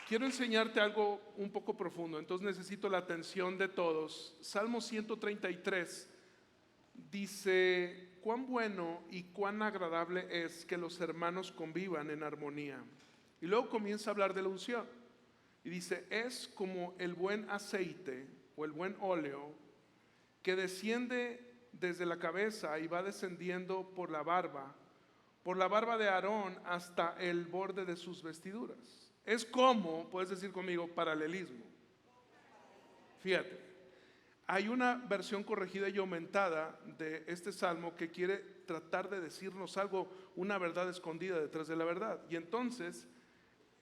Quiero enseñarte algo un poco profundo, entonces necesito la atención de todos. Salmo 133 dice: cuán bueno y cuán agradable es que los hermanos convivan en armonía. Y luego comienza a hablar de la unción. Y dice: es como el buen aceite o el buen óleo que desciende desde la cabeza y va descendiendo por la barba de Aarón hasta el borde de sus vestiduras. Es como, puedes decir conmigo, paralelismo. Fíjate, hay una versión corregida y aumentada de este salmo que quiere tratar de decirnos algo, una verdad escondida detrás de la verdad. Y entonces,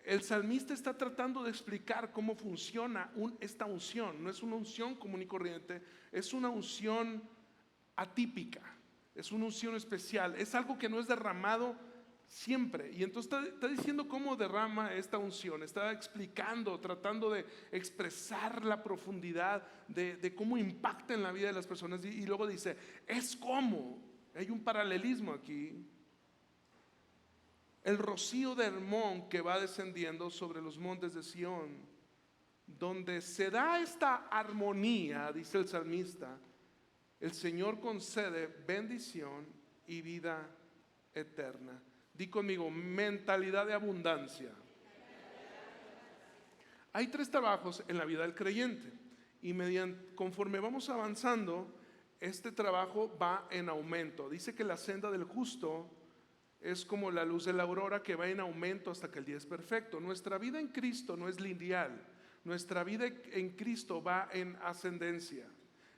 el salmista está tratando de explicar cómo funciona esta unción. No es una unción común y corriente, es una unción atípica, es una unción especial, es algo que no es derramado siempre. Y entonces está diciendo cómo derrama esta unción, está explicando, tratando de expresar la profundidad de cómo impacta en la vida de las personas. Y luego dice: es como, hay un paralelismo aquí, el rocío de Hermón que va descendiendo sobre los montes de Sión, donde se da esta armonía, dice el salmista. El Señor concede bendición y vida eterna. Di conmigo: mentalidad de abundancia. Hay 3 trabajos en la vida del creyente y conforme vamos avanzando, este trabajo va en aumento. Dice que la senda del justo es como la luz de la aurora, que va en aumento hasta que el día es perfecto. Nuestra vida en Cristo no es lineal. Nuestra vida en Cristo va en ascendencia.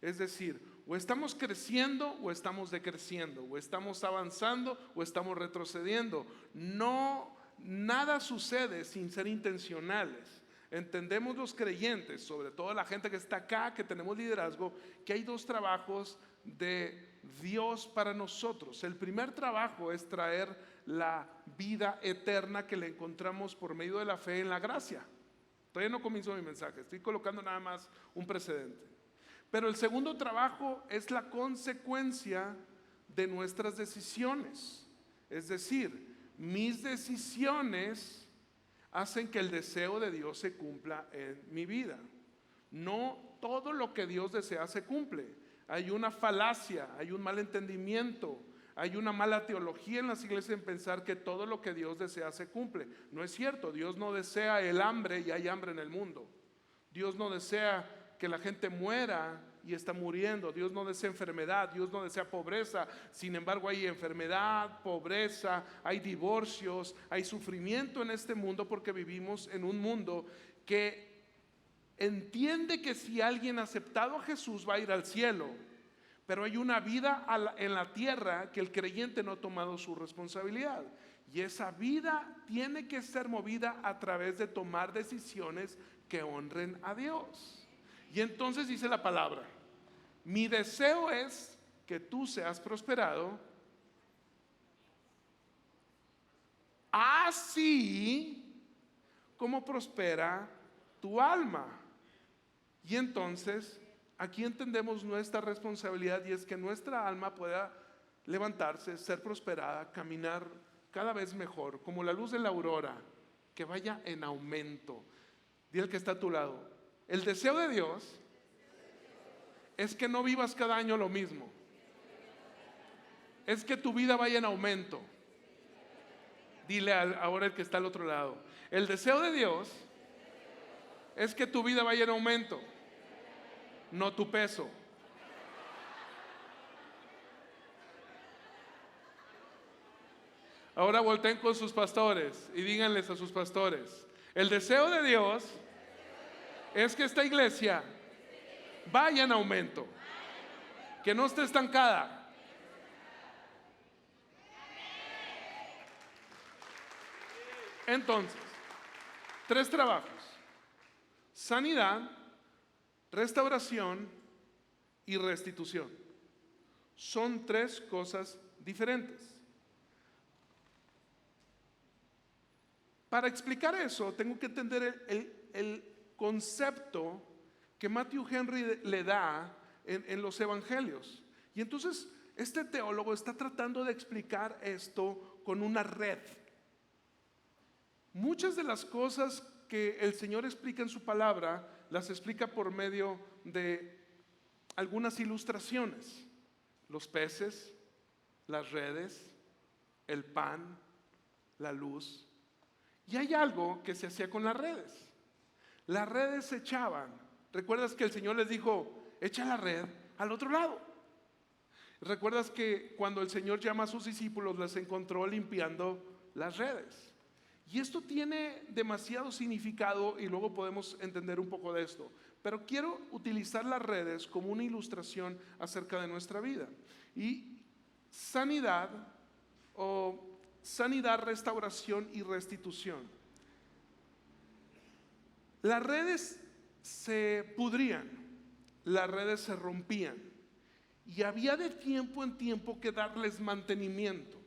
Es decir, o estamos creciendo o estamos decreciendo, o estamos avanzando o estamos retrocediendo. No, nada sucede sin ser intencionales. Entendemos los creyentes, sobre todo la gente que está acá, que tenemos liderazgo, que hay 2 trabajos de Dios para nosotros. El primer trabajo es traer la vida eterna que le encontramos por medio de la fe en la gracia. Todavía no comienzo mi mensaje, estoy colocando nada más un precedente. Pero el segundo trabajo es la consecuencia de nuestras decisiones. Es decir, mis decisiones hacen que el deseo de Dios se cumpla en mi vida. No todo lo que Dios desea se cumple. Hay una falacia, hay un mal entendimiento, hay una mala teología en las iglesias en pensar que todo lo que Dios desea se cumple. No es cierto. Dios no desea el hambre y hay hambre en el mundo. Dios no desea que la gente muera y está muriendo. Dios no desea enfermedad, Dios no desea pobreza. Sin embargo, hay enfermedad, pobreza, hay divorcios, hay sufrimiento en este mundo, porque vivimos en un mundo que entiende que si alguien ha aceptado a Jesús va a ir al cielo, pero hay una vida en la tierra que el creyente no ha tomado su responsabilidad, y esa vida tiene que ser movida a través de tomar decisiones que honren a Dios. Y entonces dice la palabra: mi deseo es que tú seas prosperado, así como prospera tu alma. Y entonces aquí entendemos nuestra responsabilidad, y es que nuestra alma pueda levantarse, ser prosperada, caminar cada vez mejor, como la luz de la aurora, que vaya en aumento. Dile al que está a tu lado: el deseo de Dios es que no vivas cada año lo mismo, es que tu vida vaya en aumento. Dile ahora el que está al otro lado: el deseo de Dios es que tu vida vaya en aumento, no tu peso. Ahora volteen con sus pastores y díganles a sus pastores: el deseo de Dios es que esta iglesia vaya en aumento, que no esté estancada. Entonces, 3 trabajos: sanidad, restauración y restitución. Son 3 cosas diferentes. Para explicar eso, tengo que entender el concepto que Matthew Henry le da en los evangelios. Y entonces este teólogo está tratando de explicar esto con una red. Muchas de las cosas que el Señor explica en su palabra, las explica por medio de algunas ilustraciones: los peces, las redes, el pan, la luz. Y hay algo que se hacía con las redes. Las redes se echaban. ¿Recuerdas que el Señor les dijo: echa la red al otro lado? ¿Recuerdas que cuando el Señor llama a sus discípulos, les encontró limpiando las redes? Y esto tiene demasiado significado y luego podemos entender un poco de esto. Pero quiero utilizar las redes como una ilustración acerca de nuestra vida. Y sanidad, restauración y restitución. Las redes se pudrían, las redes se rompían, y había de tiempo en tiempo que darles mantenimiento.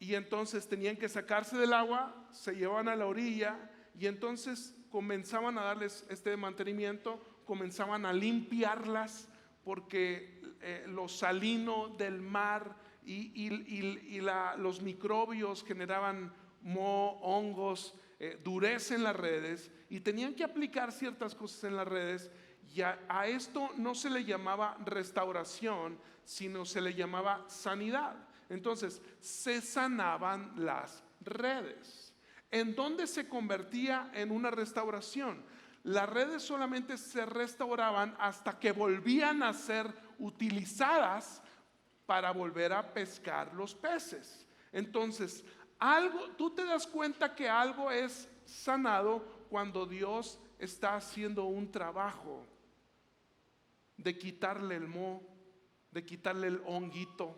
Y entonces tenían que sacarse del agua, se llevaban a la orilla y entonces comenzaban a darles este mantenimiento, comenzaban a limpiarlas, porque lo salino del mar y los microbios generaban moho, hongos, durecen las redes, y tenían que aplicar ciertas cosas en las redes. Y a esto no se le llamaba restauración, sino se le llamaba sanidad. Entonces se sanaban las redes. ¿En dónde se convertía en una restauración? Las redes solamente se restauraban hasta que volvían a ser utilizadas para volver a pescar los peces. Entonces, tú te das cuenta que algo es sanado cuando Dios está haciendo un trabajo de quitarle el moho, de quitarle el honguito,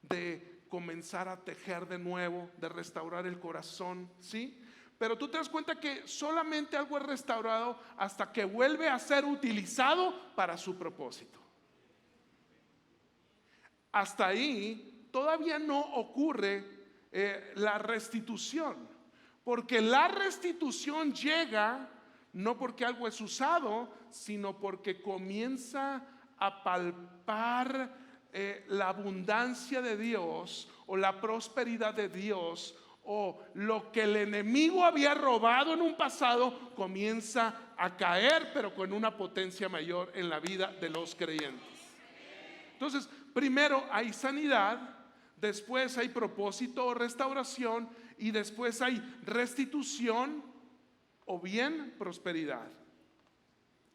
de comenzar a tejer de nuevo, de restaurar el corazón, ¿sí? Pero tú te das cuenta que solamente algo es restaurado hasta que vuelve a ser utilizado para su propósito. Hasta ahí todavía no ocurre la restitución, porque la restitución llega no porque algo es usado, sino porque comienza a palpar la abundancia de Dios o la prosperidad de Dios, o lo que el enemigo había robado en un pasado comienza a caer, pero con una potencia mayor en la vida de los creyentes. Entonces, primero hay sanidad, después hay propósito o restauración, y después hay restitución o bien prosperidad.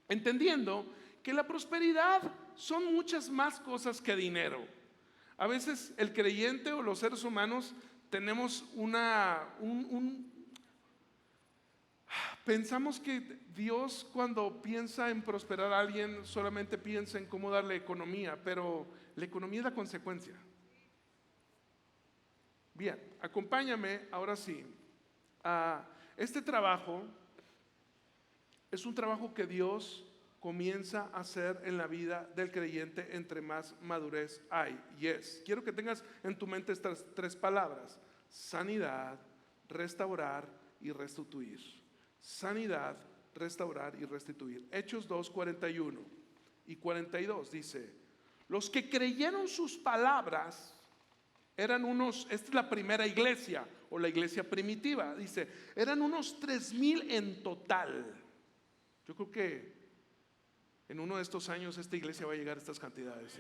Entendiendo que la prosperidad son muchas más cosas que dinero. A veces el creyente o los seres humanos tenemos pensamos que Dios, cuando piensa en prosperar a alguien, solamente piensa en cómo darle economía, pero la economía es la consecuencia. Bien, acompáñame ahora sí a este trabajo. Es un trabajo que Dios comienza a hacer en la vida del creyente entre más madurez hay. Quiero que tengas en tu mente estas tres palabras: sanidad, restaurar y restituir. Sanidad, restaurar y restituir. Hechos 2, 41 y 42 dice: los que creyeron sus palabras eran esta es la primera iglesia o la iglesia primitiva, dice, eran unos 3,000 en total. Yo creo que en uno de estos años esta iglesia va a llegar a estas cantidades,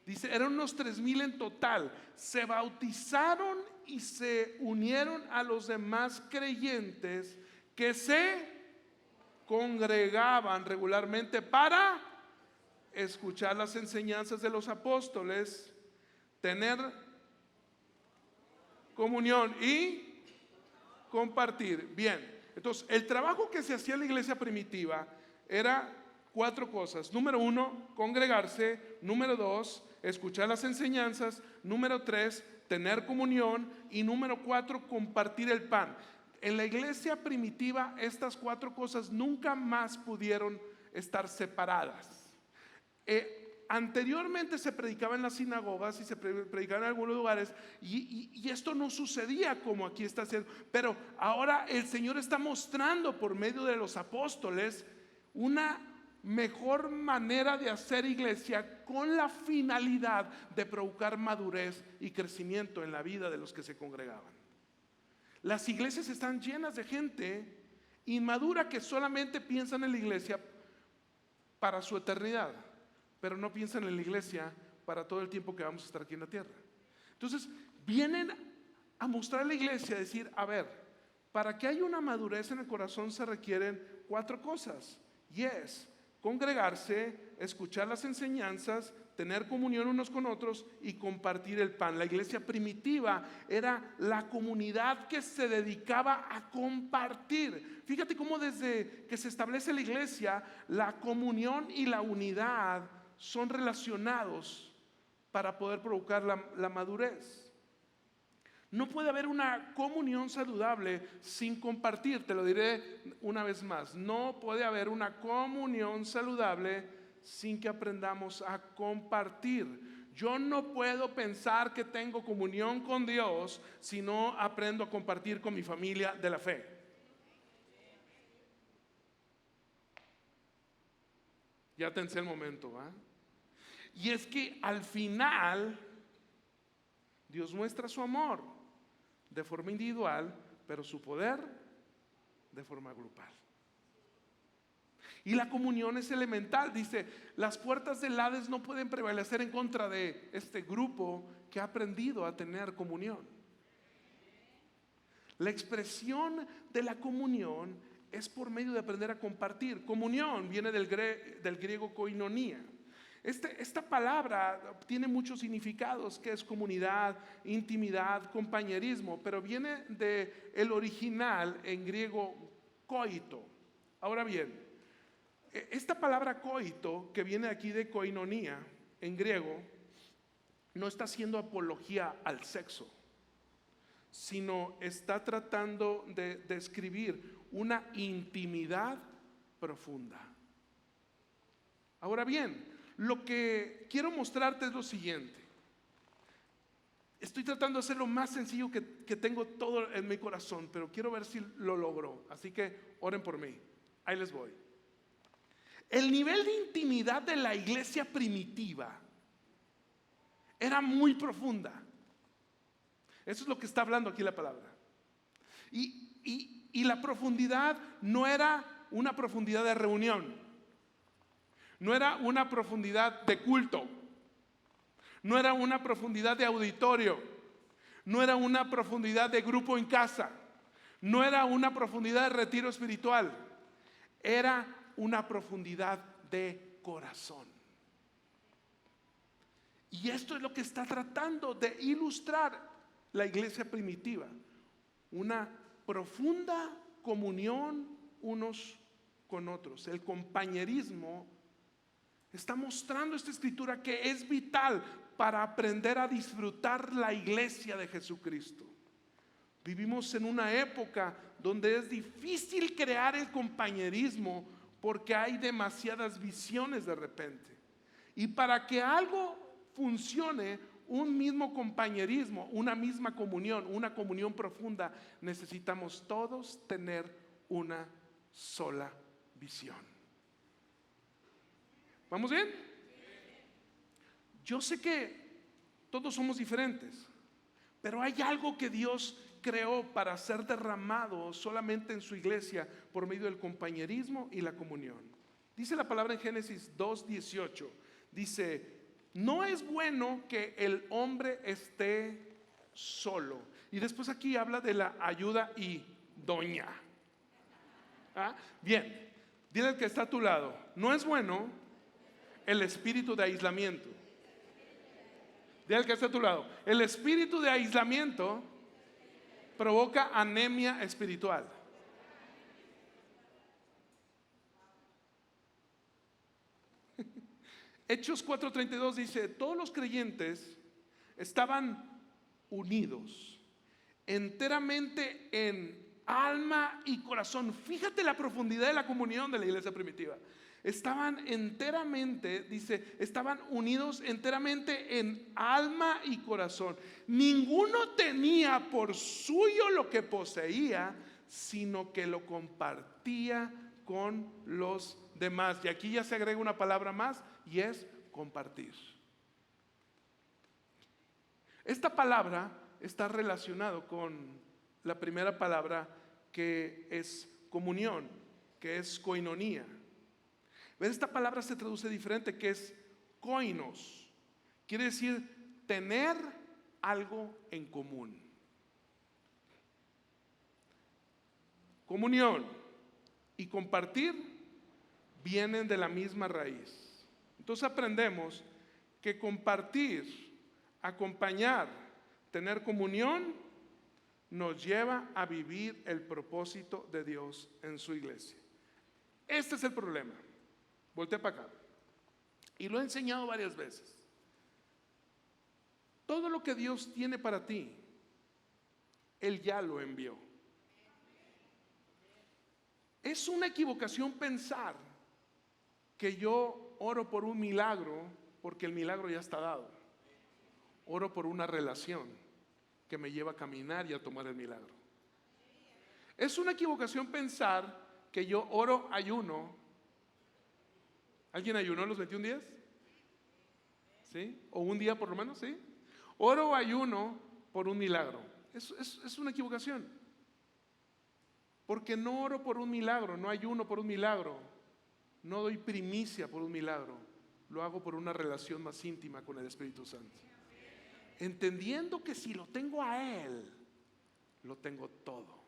Dice, eran unos 3,000 en total. Se bautizaron y se unieron a los demás creyentes que se congregaban regularmente para escuchar las enseñanzas de los apóstoles, tener comunión y compartir. Bien, entonces el trabajo que se hacía en la iglesia primitiva era 4 cosas. Número 1, congregarse. Número 2, escuchar las enseñanzas. Número 3, tener comunión. Y número 4, compartir el pan. En la iglesia primitiva estas 4 cosas nunca más pudieron estar separadas. Anteriormente se predicaba en las sinagogas y se predicaba en algunos lugares, y esto no sucedía como aquí está haciendo. Pero ahora el Señor está mostrando por medio de los apóstoles una mejor manera de hacer iglesia, con la finalidad de provocar madurez y crecimiento en la vida de los que se congregaban. Las iglesias están llenas de gente inmadura que solamente piensan en la iglesia para su eternidad, pero no piensan en la iglesia para todo el tiempo que vamos a estar aquí en la tierra. Entonces, vienen a mostrar a la iglesia, a decir, a ver, para que haya una madurez en el corazón se requieren 4 cosas, y es congregarse, escuchar las enseñanzas, tener comunión unos con otros y compartir el pan. La iglesia primitiva era la comunidad que se dedicaba a compartir. Fíjate cómo desde que se establece la iglesia, la comunión y la unidad son relacionados para poder provocar la madurez. No puede haber una comunión saludable sin compartir. Te lo diré una vez más. No puede haber una comunión saludable sin que aprendamos a compartir. Yo no puedo pensar que tengo comunión con Dios si no aprendo a compartir con mi familia de la fe. Ya tensé el momento, ¿va? Y es que al final Dios muestra su amor de forma individual, pero su poder de forma grupal. Y la comunión es elemental. Dice, las puertas del Hades no pueden prevalecer en contra de este grupo que ha aprendido a tener comunión. La expresión de la comunión es por medio de aprender a compartir. Comunión viene del griego koinonia. Esta palabra tiene muchos significados, que es comunidad, intimidad, compañerismo, pero viene del original en griego koito. Ahora bien, esta palabra koito, que viene aquí de koinonia en griego, no está haciendo apología al sexo, sino está tratando de describir una intimidad profunda. Ahora bien, lo que quiero mostrarte es lo siguiente. Estoy tratando de hacer lo más sencillo que tengo todo en mi corazón, pero quiero ver si lo logro. Así que oren por mí. Ahí les voy. El nivel de intimidad de la iglesia primitiva era muy profunda. Eso es lo que está hablando aquí la palabra. Y la profundidad no era una profundidad de reunión. No era una profundidad de culto, no era una profundidad de auditorio, no era una profundidad de grupo en casa, no era una profundidad de retiro espiritual, era una profundidad de corazón. Y esto es lo que está tratando de ilustrar la iglesia primitiva, una profunda comunión unos con otros, el compañerismo. Está mostrando esta escritura que es vital para aprender a disfrutar la iglesia de Jesucristo. Vivimos en una época donde es difícil crear el compañerismo porque hay demasiadas visiones de repente. Y para que algo funcione, un mismo compañerismo, una misma comunión, una comunión profunda, necesitamos todos tener una sola visión. ¿Vamos bien? Yo sé que todos somos diferentes, pero hay algo que Dios creó para ser derramado solamente en su iglesia por medio del compañerismo y la comunión. Dice la palabra en Génesis 2:18, dice, no es bueno que el hombre esté solo. Y después aquí habla de la ayuda idónea. Bien, dile al que está a tu lado, no es bueno el espíritu de aislamiento. Dile al que está a tu lado, el espíritu de aislamiento provoca anemia espiritual. Hechos 4:32 dice, todos los creyentes estaban unidos enteramente en alma y corazón. Fíjate la profundidad de la comunión de la iglesia primitiva. Estaban enteramente, dice, estaban unidos enteramente en alma y corazón. Ninguno tenía por suyo lo que poseía, sino que lo compartía con los demás. Y aquí ya se agrega una palabra más y es compartir. Esta palabra está relacionado con la primera palabra, que es comunión, que es koinonía. Esta palabra se traduce diferente, que es koinos. Quiere decir tener algo en común. Comunión y compartir vienen de la misma raíz. Entonces aprendemos que compartir, acompañar, tener comunión nos lleva a vivir el propósito de Dios en su iglesia. Este es el problema. Voltea para acá. Y lo he enseñado varias veces. Todo lo que Dios tiene para ti, Él ya lo envió. Es una equivocación pensar que yo oro por un milagro porque el milagro ya está dado. Oro por una relación que me lleva a caminar y a tomar el milagro. Es una equivocación pensar que yo oro, ayuno. ¿Alguien ayunó los 21 días? ¿Sí? ¿O un día por lo menos? ¿Sí? Oro o ayuno por un milagro. Es una equivocación. Porque no oro por un milagro, no ayuno por un milagro, no doy primicia por un milagro. Lo hago por una relación más íntima con el Espíritu Santo. Entendiendo que si lo tengo a Él, lo tengo todo.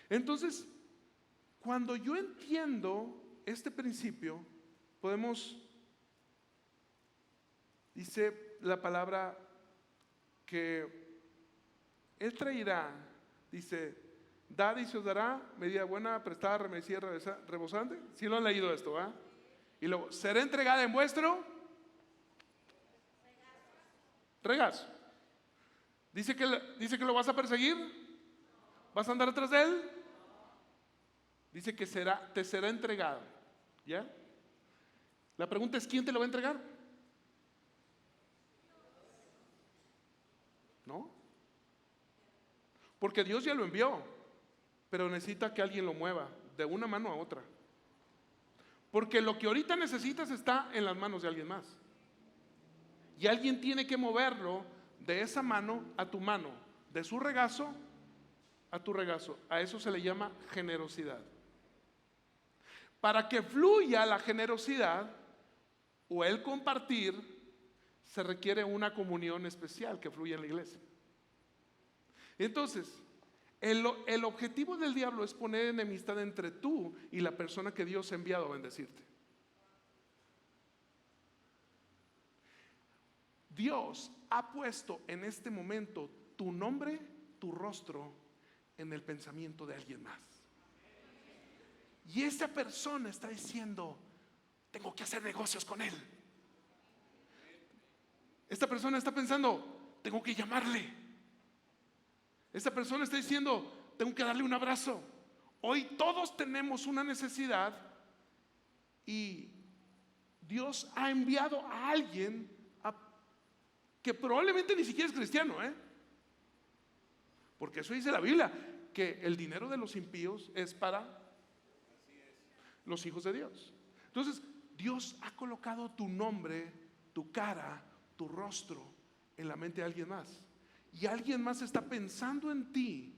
Entonces, cuando yo entiendo este principio, podemos, dice la palabra, que Él traerá, dice, dad y se os dará, medida buena, prestada, remecida, rebosante. Si lo han leído esto, ¿ah? Y luego, será entregada en vuestro regazo. Dice que lo vas a perseguir, vas a andar atrás de él. Dice que te será entregado. ¿Ya? La pregunta es, ¿quién te lo va a entregar? ¿No? Porque Dios ya lo envió, pero necesita que alguien lo mueva de una mano a otra. Porque lo que ahorita necesitas está en las manos de alguien más. Y alguien tiene que moverlo de esa mano a tu mano, de su regazo a tu regazo. A eso se le llama generosidad. Para que fluya la generosidad o el compartir, se requiere una comunión especial que fluya en la iglesia. Entonces, el objetivo del diablo es poner enemistad entre tú y la persona que Dios ha enviado a bendecirte. Dios ha puesto en este momento tu nombre, tu rostro en el pensamiento de alguien más. Y esa persona está diciendo, tengo que hacer negocios con él. Esta persona está pensando, tengo que llamarle. Esta persona está diciendo, tengo que darle un abrazo. Hoy todos tenemos una necesidad y Dios ha enviado a alguien que probablemente ni siquiera es cristiano, porque eso dice la Biblia, que el dinero de los impíos es para los hijos de Dios. Entonces, Dios ha colocado tu nombre, tu cara, tu rostro en la mente de alguien más. Y alguien más está pensando en ti.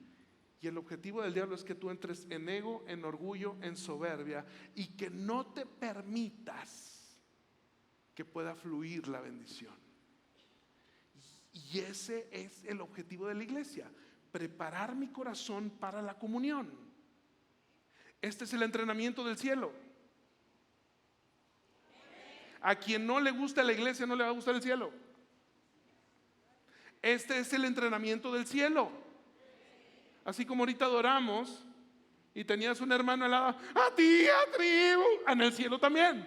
Y el objetivo del diablo es que tú entres en ego, en orgullo, en soberbia, y que no te permitas que pueda fluir la bendición. Y ese es el objetivo de la iglesia, preparar mi corazón para la comunión. Este es el entrenamiento del cielo. A quien no le gusta la iglesia no le va a gustar el cielo. Este es el entrenamiento del cielo. Así como ahorita adoramos y tenías un hermano al lado, a ti, a tribu, en el cielo también.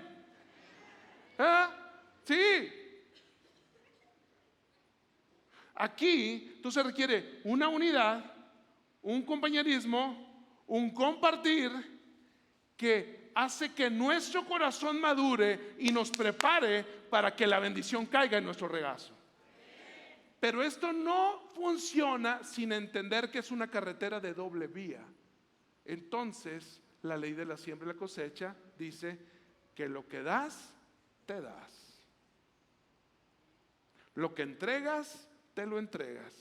Sí. Aquí entonces requiere una unidad, un compañerismo, un compartir que hace que nuestro corazón madure y nos prepare para que la bendición caiga en nuestro regazo. Pero esto no funciona sin entender que es una carretera de doble vía. Entonces, la ley de la siembra y la cosecha dice que lo que das, te das. Lo que entregas, te lo entregas.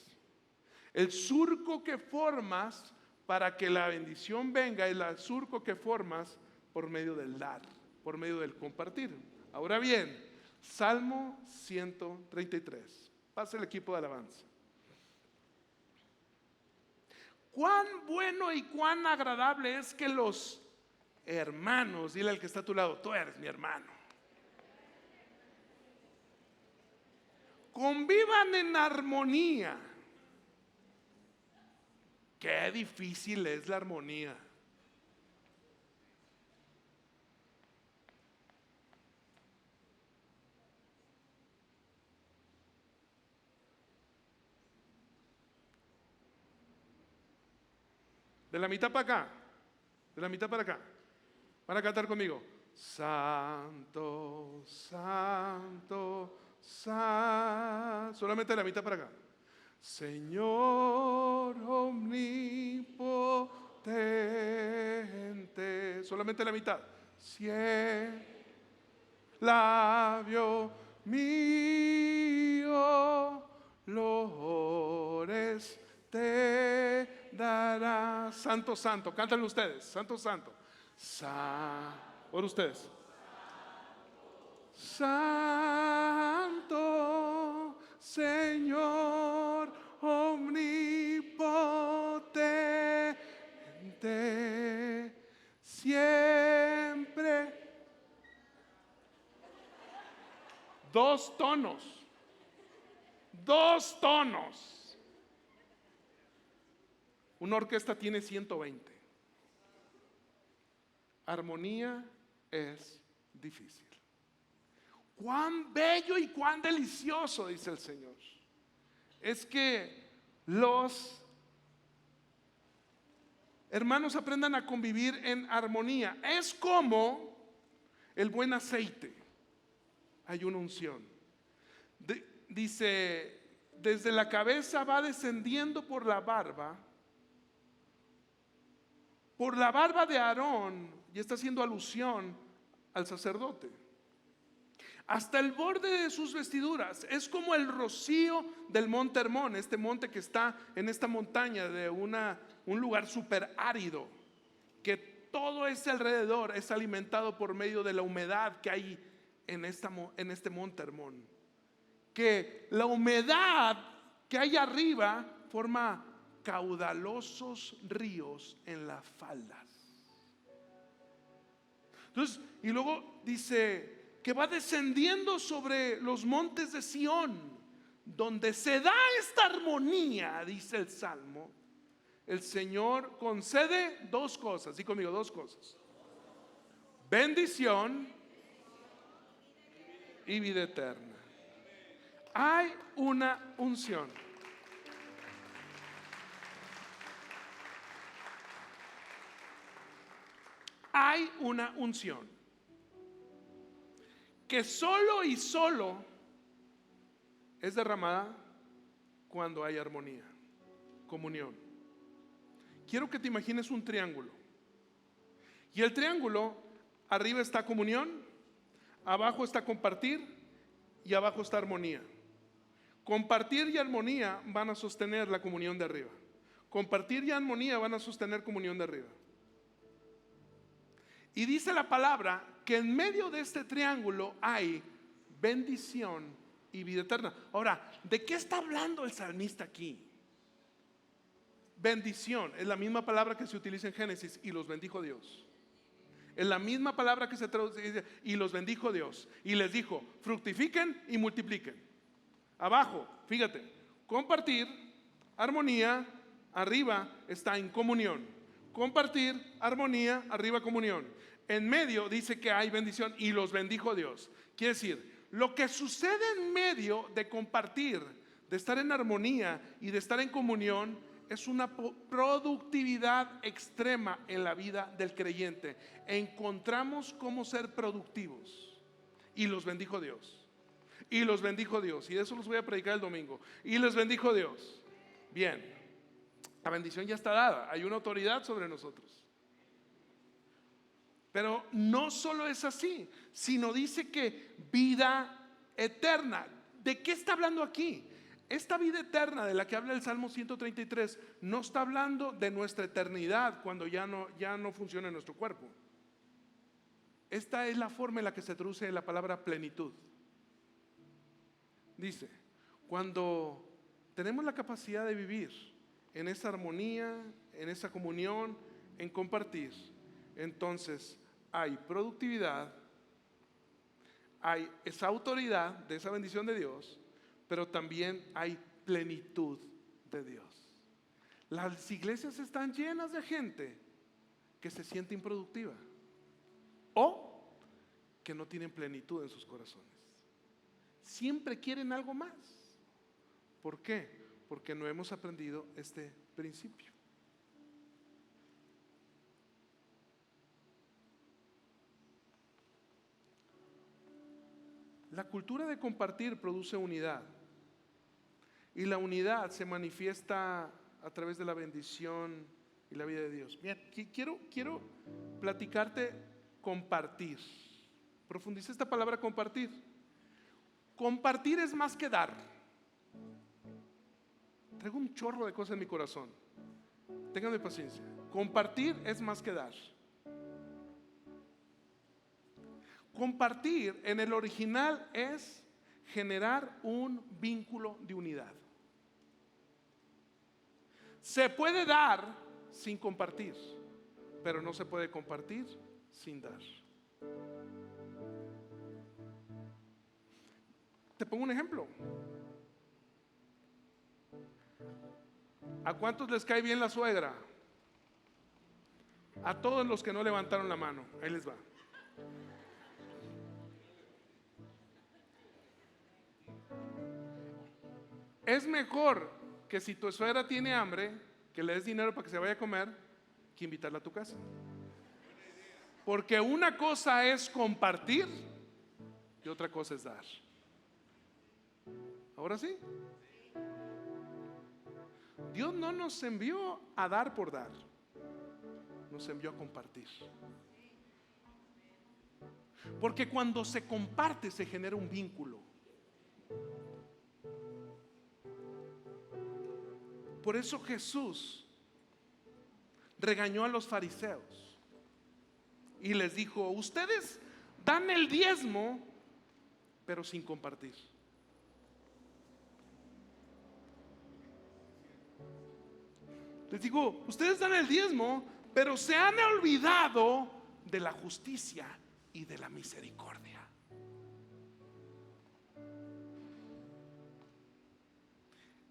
El surco que formas para que la bendición venga es el surco que formas por medio del dar, por medio del compartir. Ahora bien, Salmo 133. Pasa el equipo de alabanza. Cuán bueno y cuán agradable es que los hermanos, dile al que está a tu lado, tú eres mi hermano, convivan en armonía. Qué difícil es la armonía. De la mitad para acá, de la mitad para acá. Van a cantar conmigo. Santo, santo, santo. Solamente de la mitad para acá. Señor omnipotente. Solamente la mitad. Labio mío, lores te dará. Santo, santo. Cántenlo ustedes. Santo, santo. Por ustedes. Santo, Señor omnipotente, siempre. Dos tonos. Dos tonos. Una orquesta tiene 120. Armonía es difícil. Cuán bello y cuán delicioso, dice el Señor, es que los hermanos aprendan a convivir en armonía. Es como el buen aceite. Hay una unción. Dice, desde la cabeza va descendiendo por la barba de Aarón, y está haciendo alusión al sacerdote, hasta el borde de sus vestiduras. Es como el rocío del monte Hermón, este monte que está en esta montaña de un lugar súper árido, que todo ese alrededor es alimentado por medio de la humedad que hay en este monte Hermón. Que la humedad que hay arriba forma caudalosos ríos en las faldas. Entonces, y luego dice que va descendiendo sobre los montes de Sión, donde se da esta armonía, dice el Salmo. El Señor concede dos cosas, di conmigo, dos cosas: bendición y vida eterna. Hay una unción. Hay una unción que solo y solo es derramada cuando hay armonía, comunión. Quiero que te imagines un triángulo. Y el triángulo, arriba está comunión, abajo está compartir y abajo está armonía. Compartir y armonía van a sostener la comunión de arriba. Compartir y armonía van a sostener comunión de arriba. Y dice la palabra que en medio de este triángulo hay bendición y vida eterna. Ahora, ¿de qué está hablando el salmista aquí? Bendición es la misma palabra que se utiliza en Génesis, y los bendijo Dios. Es la misma palabra que se traduce, y los bendijo Dios. Y les dijo, fructifiquen y multipliquen. Abajo, fíjate, compartir, armonía, arriba está en comunión. Compartir, armonía, arriba comunión. En medio dice que hay bendición y los bendijo Dios. Quiere decir, lo que sucede en medio de compartir, de estar en armonía y de estar en comunión, es una productividad extrema en la vida del creyente. Encontramos cómo ser productivos. Y los bendijo Dios. Y los bendijo Dios. Y de eso los voy a predicar el domingo. Y los bendijo Dios. Bien, la bendición ya está dada. Hay una autoridad sobre nosotros. Pero no solo es así, sino dice que vida eterna. ¿De qué está hablando aquí? Esta vida eterna de la que habla el Salmo 133 no está hablando de nuestra eternidad cuando ya no funciona nuestro cuerpo. Esta es la forma en la que se traduce la palabra plenitud. Dice, cuando tenemos la capacidad de vivir en esa armonía, en esa comunión, en compartir, entonces hay productividad, hay esa autoridad de esa bendición de Dios, pero también hay plenitud de Dios. Las iglesias están llenas de gente que se siente improductiva o que no tienen plenitud en sus corazones. Siempre quieren algo más. ¿Por qué? Porque no hemos aprendido este principio. La cultura de compartir produce unidad, y la unidad se manifiesta a través de la bendición y la vida de Dios. Bien, quiero platicarte compartir. Profundiza esta palabra compartir. Compartir es más que dar. Traigo un chorro de cosas en mi corazón. Ténganme paciencia. Compartir es más que dar. Compartir en el original es generar un vínculo de unidad. Se puede dar sin compartir, pero no se puede compartir sin dar. Te pongo un ejemplo. ¿A cuántos les cae bien la suegra? A todos los que no levantaron la mano. Ahí les va. Es mejor que si tu suegra tiene hambre, que le des dinero para que se vaya a comer, que invitarla a tu casa. Porque una cosa es compartir y otra cosa es dar. ¿Ahora sí? Dios no nos envió a dar por dar, nos envió a compartir. Porque cuando se comparte se genera un vínculo. Por eso Jesús regañó a los fariseos y les dijo: ustedes dan el diezmo, pero sin compartir. Les digo, ustedes dan el diezmo, pero se han olvidado de la justicia y de la misericordia.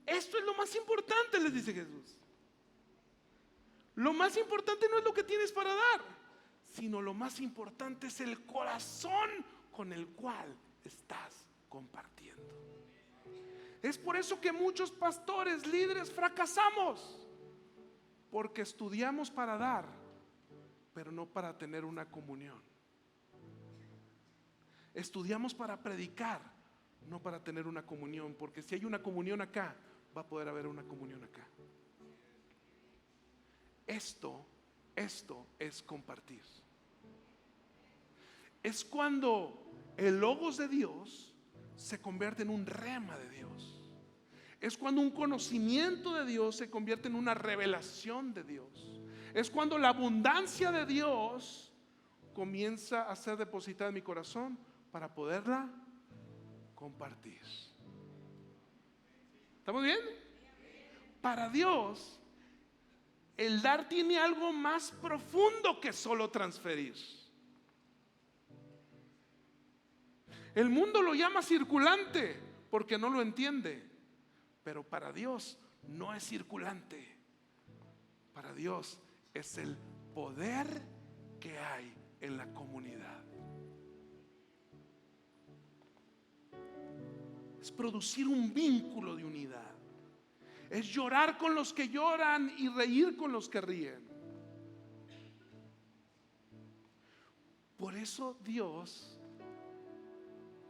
Esto es lo más importante, les dice Jesús. Lo más importante no es lo que tienes para dar, sino lo más importante es el corazón con el cual estás compartiendo. Es por eso que muchos pastores, líderes fracasamos, porque estudiamos para dar, pero no para tener una comunión. Estudiamos para predicar, no para tener una comunión, porque si hay una comunión acá, va a poder haber una comunión acá. Esto es compartir. Es cuando el logos de Dios se convierte en un rema de Dios. Es cuando un conocimiento de Dios se convierte en una revelación de Dios. Es cuando la abundancia de Dios comienza a ser depositada en mi corazón para poderla compartir. ¿Estamos bien? Para Dios, el dar tiene algo más profundo que solo transferir. El mundo lo llama circulante porque no lo entiende, pero para Dios no es circulante. Para Dios es el poder que hay en la comunidad. Es producir un vínculo de unidad. Es llorar con los que lloran y reír con los que ríen. Por eso Dios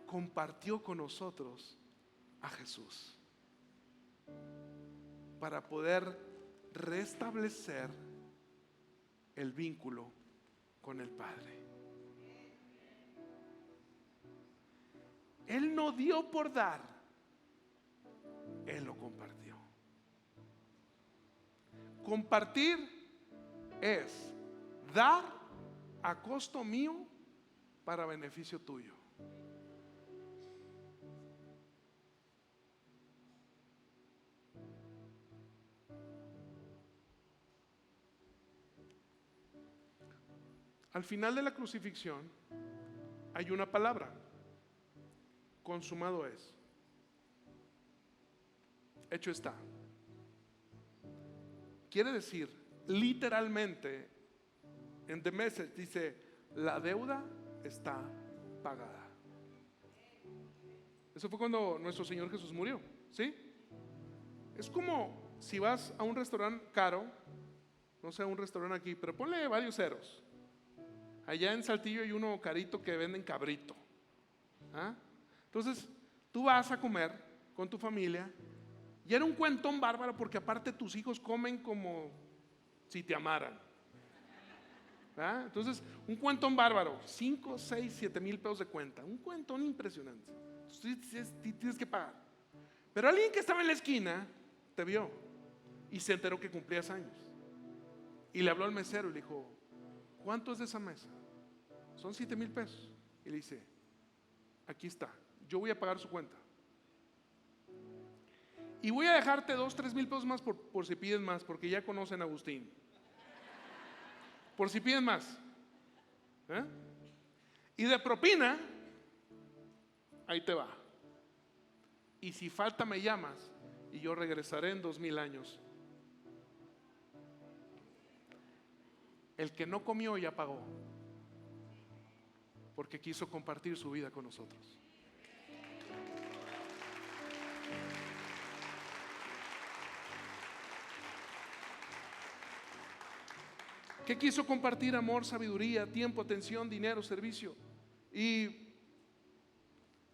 compartió con nosotros a Jesús, para poder restablecer el vínculo con el Padre. Él no dio por dar, Él lo compartió. Compartir es dar a costo mío para beneficio tuyo. Al final de la crucifixión hay una palabra: consumado es. Hecho está. Quiere decir, literalmente, en The Message dice: la deuda está pagada. Eso fue cuando nuestro Señor Jesús murió, ¿sí? Es como si vas a un restaurante caro, no sé, un restaurante aquí, pero ponle varios ceros. Allá en Saltillo hay uno carito que venden cabrito. ¿Ah? Entonces, tú vas a comer con tu familia y era un cuentón bárbaro, porque aparte tus hijos comen como si te amaran. ¿Ah? Entonces, un cuentón bárbaro, 5, 6, 7 mil pesos de cuenta, un cuentón impresionante. Entonces, tienes que pagar. Pero alguien que estaba en la esquina te vio y se enteró que cumplías años y le habló al mesero y le dijo: ¿cuánto es de esa mesa? Son 7 mil pesos. Y le dice: aquí está, yo voy a pagar su cuenta y voy a dejarte 2, 3 mil pesos más por si piden más, porque ya conocen a Agustín. Por si piden más. ¿Eh? Y de propina, ahí te va. Y si falta me llamas y yo regresaré en 2000 años. El que no comió ya pagó, porque quiso compartir su vida con nosotros. ¿Qué quiso compartir? Amor, sabiduría, tiempo, atención, dinero, servicio. Y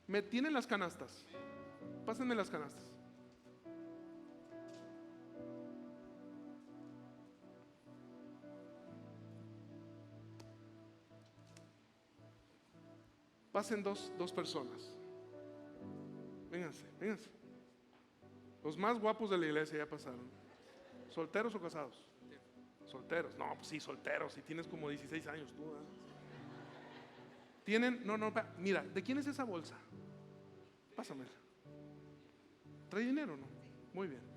me tienen las canastas. Pásenme las canastas. Pasen dos personas. Vénganse, vénganse. Los más guapos de la iglesia ya pasaron. ¿Solteros o casados? Solteros. No, pues sí, solteros. Si tienes como 16 años tú, ¿eh? Tienen, mira, ¿de quién es esa bolsa? Pásamela. ¿Trae dinero o no? Muy bien.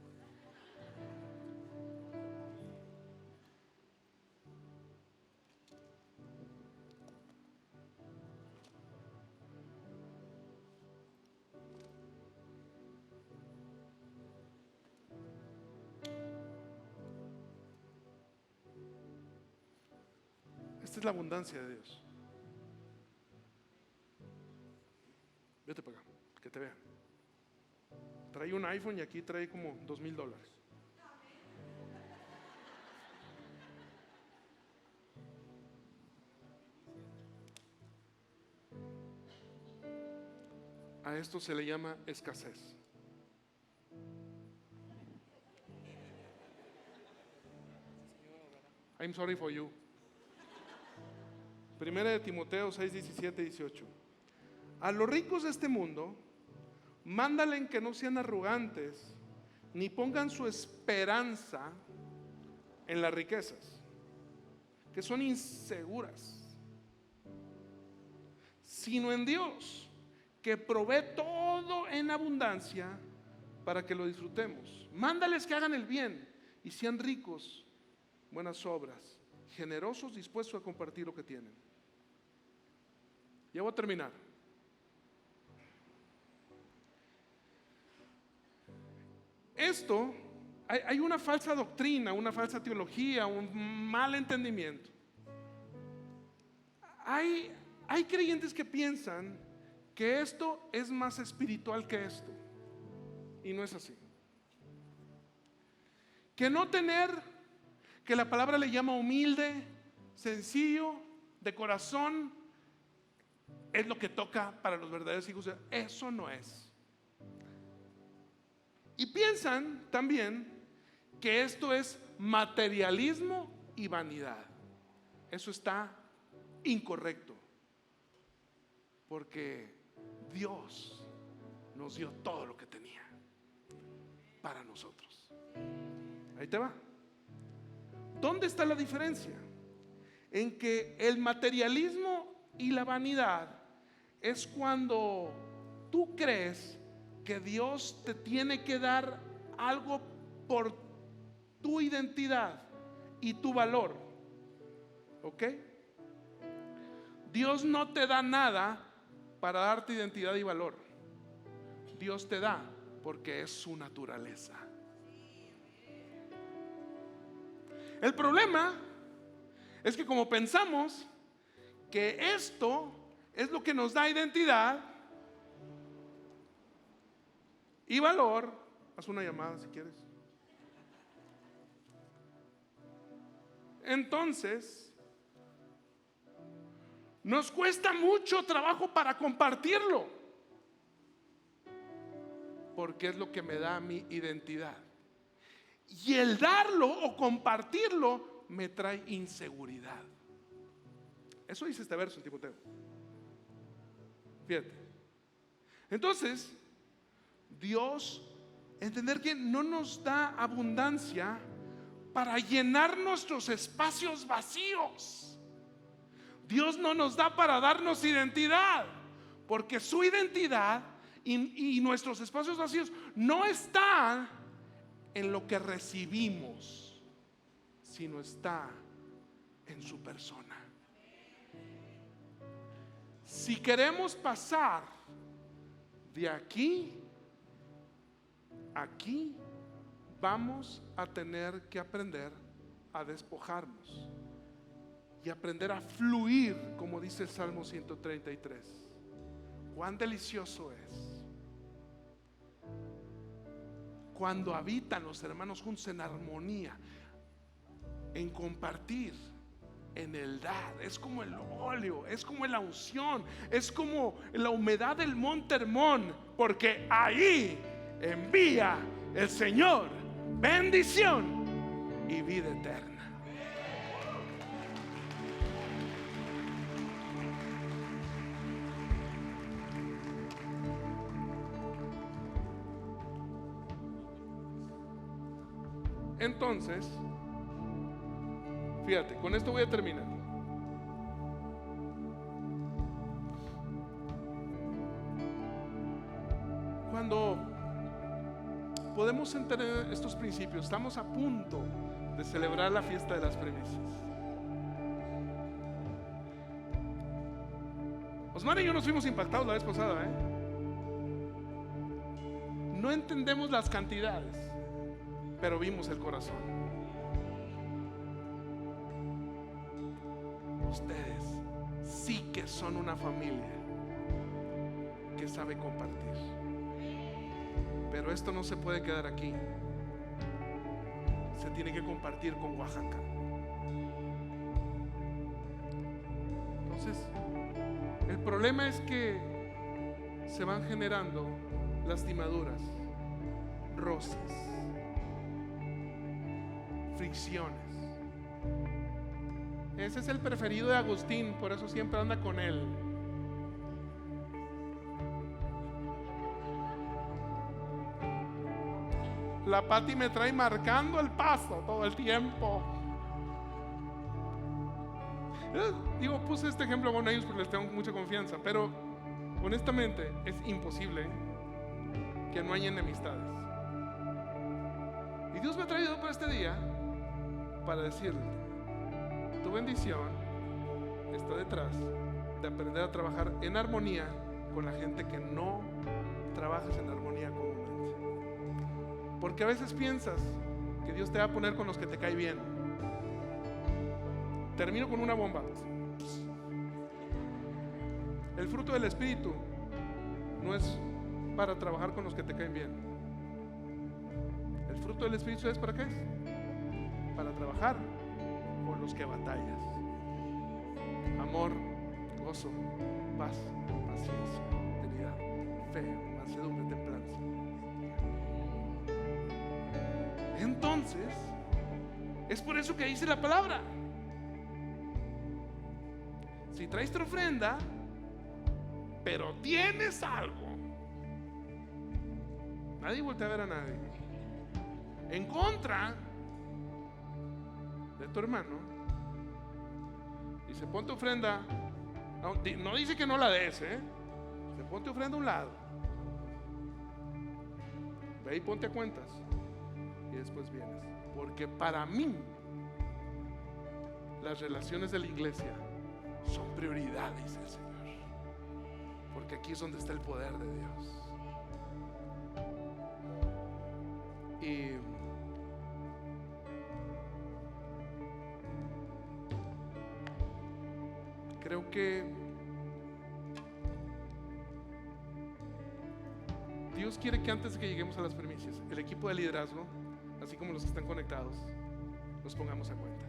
Esta es la abundancia de Dios. Vete para acá, que te vean. Trae un iPhone y aquí trae como $2,000. A esto se le llama escasez. I'm sorry for you. Primera de Timoteo 6, 17, 18. A los ricos de este mundo, mándale que no sean arrogantes, ni pongan su esperanza en las riquezas, que son inseguras, sino en Dios, que provee todo en abundancia para que lo disfrutemos. Mándales que hagan el bien y sean ricos, buenas obras, generosos, dispuestos a compartir lo que tienen. Ya voy a terminar. Esto, hay una falsa doctrina, una falsa teología, un mal entendimiento. Hay creyentes que piensan que esto es más espiritual que esto, y no es así. Que no tener, que la palabra le llama humilde, sencillo, de corazón, es lo que toca para los verdaderos hijos. Eso no es. Y piensan también que esto es materialismo y vanidad. Eso está incorrecto, porque Dios nos dio todo lo que tenía. para nosotros. Ahí te va. ¿Dónde está la diferencia? En que el materialismo y la vanidad es cuando tú crees que Dios te tiene que dar algo por tu identidad y tu valor. ¿Ok? Dios no te da nada para darte identidad y valor. Dios te da porque es su naturaleza. El problema es que como pensamos que esto es lo que nos da identidad y valor, haz una llamada si quieres. Entonces, nos cuesta mucho trabajo para compartirlo, porque es lo que me da mi identidad. Y el darlo o compartirlo me trae inseguridad. Eso dice este verso en Timoteo. Fíjate. Entonces, Dios, entender que no nos da abundancia para llenar nuestros espacios vacíos. Dios no nos da para darnos identidad, porque su identidad y nuestros espacios vacíos no están en lo que recibimos, sino está en su persona. Si queremos pasar de aquí a aquí, vamos a tener que aprender a despojarnos y aprender a fluir, como dice el Salmo 133. Cuán delicioso es cuando habitan los hermanos juntos en armonía, en compartir, en el dar. Es como el óleo, es como la unción, es como la humedad del monte Hermón, porque ahí envía el Señor bendición y vida eterna. Entonces, fíjate, con esto voy a terminar. Cuando podemos entender estos principios, estamos a punto de celebrar la fiesta de las primicias. Osmar y yo nos fuimos impactados la vez pasada, No entendemos las cantidades, pero vimos el corazón. Ustedes sí que son una familia que sabe compartir. Pero esto no se puede quedar aquí. Se tiene que compartir con Oaxaca. Entonces, el problema es que se van generando lastimaduras, roces, fricciones. Ese es el preferido de Agustín, por eso siempre anda con él. La Pati me trae marcando el paso todo el tiempo. Digo, puse este ejemplo con ellos porque les tengo mucha confianza, pero honestamente es imposible que no haya enemistades. Y Dios me ha traído por este día para decirle: tu bendición está detrás de aprender a trabajar en armonía con la gente que no trabajas en armonía comúnmente. Porque a veces piensas que Dios te va a poner con los que te cae bien. Termino con una bomba. El fruto del Espíritu no es para trabajar con los que te caen bien. El fruto del Espíritu es ¿para qué es? Para trabajar con los que batallas. Amor, gozo, paz, paciencia, benignidad, fe, mansedumbre, templanza. Entonces, es por eso que dice la palabra: si traes tu ofrenda, pero tienes algo, nadie voltea a ver a nadie. en contra de tu hermano, dice: ponte ofrenda. No dice que no la des, dice: ponte ofrenda a un lado, ve y ponte a cuentas, y después vienes. Porque para mí las relaciones de la iglesia son prioridad, dice el Señor, porque aquí es donde está el poder de Dios. Y creo que Dios quiere que antes de que lleguemos a las primicias, el equipo de liderazgo, así como los que están conectados, nos pongamos a cuentas.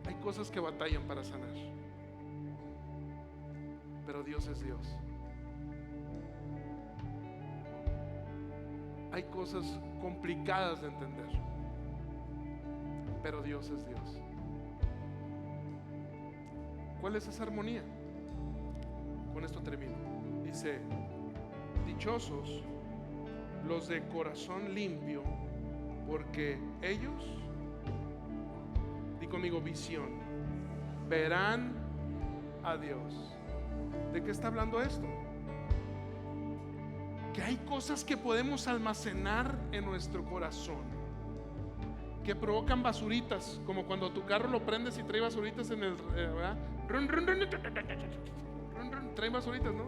Hay cosas que batallan para sanar, pero Dios es Dios. Hay cosas complicadas de entender, pero Dios es Dios. ¿Cuál es esa armonía? Con esto termino. Dice: dichosos los de corazón limpio, porque ellos, di conmigo, visión, verán a Dios. ¿De qué está hablando esto? Que hay cosas que podemos almacenar en nuestro corazón que provocan basuritas, como cuando tu carro lo prendes y trae basuritas en el trae basuritas, ¿no?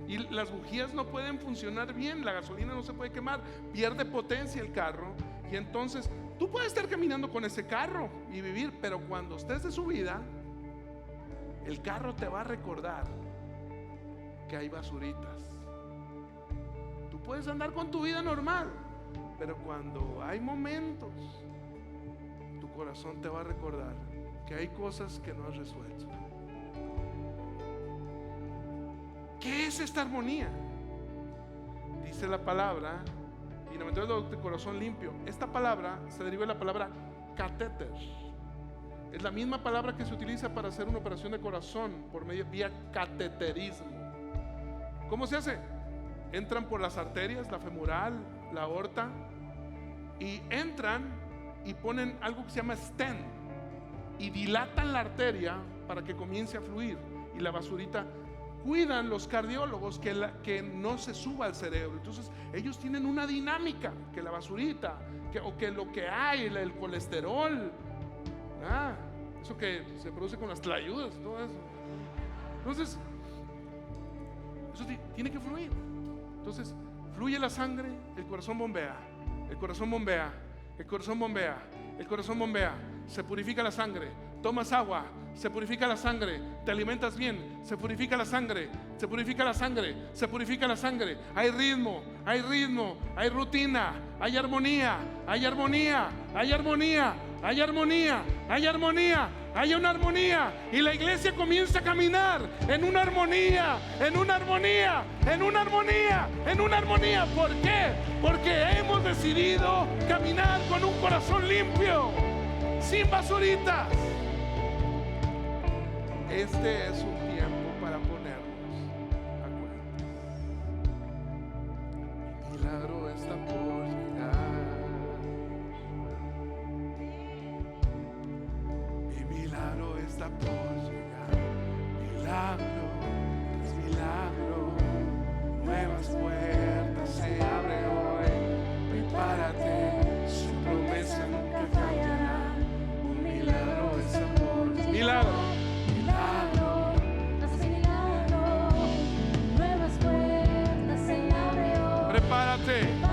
Y las bujías no pueden funcionar bien, la gasolina no se puede quemar, pierde potencia el carro. Y entonces tú puedes estar caminando con ese carro y vivir, pero cuando estés de subida, el carro te va a recordar que hay basuritas. Tú puedes andar con tu vida normal, pero cuando hay momentos, tu corazón te va a recordar que hay cosas que no has resuelto. ¿Qué es esta armonía? Dice la palabra, y no me entiendo, de corazón limpio. Esta palabra se deriva de la palabra catéter. Es la misma palabra que se utiliza para hacer una operación de corazón por medio vía cateterismo. ¿Cómo se hace? Entran por las arterias, la femoral, la aorta, y entran y ponen algo que se llama stent y dilatan la arteria para que comience a fluir, y la basurita cuidan los cardiólogos que no se suba al cerebro. Entonces ellos tienen una dinámica, que la basurita, o que lo que hay, el colesterol, eso que se produce con las tlayudas, todo eso. Entonces eso tiene que fluir. Entonces fluye la sangre, el corazón bombea, el corazón bombea, el corazón bombea, el corazón bombea, se purifica la sangre, tomas agua, se purifica la sangre, te alimentas bien, se purifica la sangre, se purifica la sangre, se purifica la sangre. Hay ritmo, hay rutina, hay armonía, hay armonía, hay armonía, hay armonía, hay armonía, hay una armonía, y la iglesia comienza a caminar en una armonía, en una armonía, en una armonía, en una armonía. ¿Por qué? Porque hemos decidido caminar con un corazón limpio, sin basuritas. Este es un tiempo para ponernos a cuenta. Mi milagro está por llegar. Mi milagro está por llegar. Milagro es milagro. Nuevas puertas se abren hoy. Prepárate, su promesa nunca fallará. Un milagro está por llegar. Milagro. Prepárate.